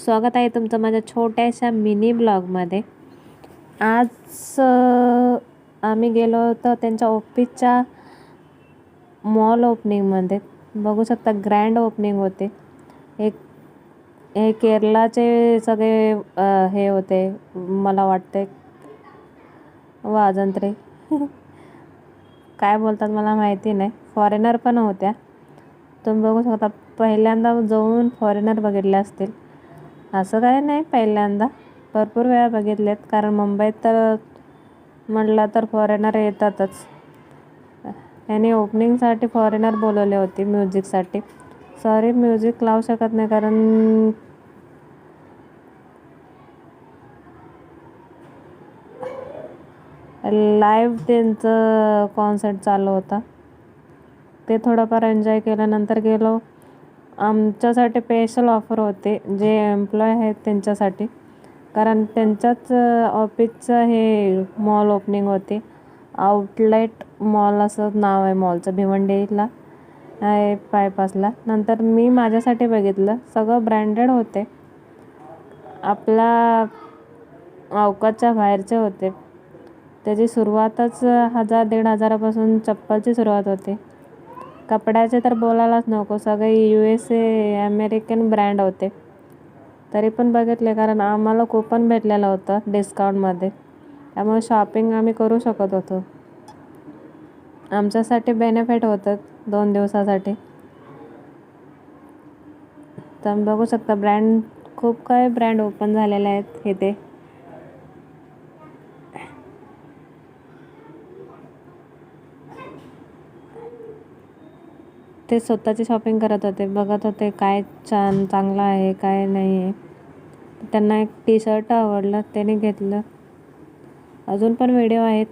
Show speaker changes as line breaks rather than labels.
स्वागत आहे तुमचं माझ्या छोट्याशा मिनी ब्लॉगमध्ये। आज आम्ही गेलो होतो त्यांच्या ऑफिसच्या मॉल ओपनिंगमध्ये। बघू शकता ग्रँड ओपनिंग होते। हे केरलाचे सगळे हे होते, मला वाटते वाजंत्री काय बोलतात मला माहिती नाही, फॉरेनर पण होत्या। तुम्ही बघू शकता पहिल्यांदा जाऊन फॉरेनर बघितले असतील, असं काय नाही पहिल्यांदा, भरपूर वेळा बघितलेत, कारण मुंबईत तर म्हटलं तर फॉरेनर येतातच। यांनी ओपनिंगसाठी फॉरेनर बोलवले होते म्युझिकसाठी। सॉरी म्युझिक लावू शकत नाही कारण लाईव्ह त्यांचं कॉन्सर्ट चालू होता, ते थोडंफार एन्जॉय केल्यानंतर गेलो। आमच्यासाठी स्पेशल ऑफर होते जे एम्प्लॉय आहेत त्यांच्यासाठी, कारण त्यांच्याच ऑफिसचं हे मॉल ओपनिंग होते। आउटलेट मॉल असं नाव आहे मॉलचं, भिवंडीला आहे बायपासला। नंतर मी माझ्यासाठी बघितलं, सगळं ब्रँडेड होते, आपला अवकाशच्या बाहेरचे होते। त्याची सुरुवातच 1000-1500पासून चप्पलची सुरुवात होते। कपड्याचे तर बोलायलाच नको, सगळे USA अमेरिकन ब्रँड होते। तरी पण बघितले कारण आम्हाला कूपन भेटलेलं होतं डिस्काउंटमध्ये, त्यामुळे शॉपिंग आम्ही करू शकत होतो। आमच्यासाठी बेनिफिट होतं 2 दिवसासाठी। तर बघू शकता खूप काही ब्रँड ओपन झालेले आहेत इथे। ते स्वतःची शॉपिंग करत होते, बघत होते काय चांगलं आहे काय नाही आहे। त्यांना एक टी शर्ट आवडलं, त्याने घेतलं। अजून पण व्हिडिओ आहेत,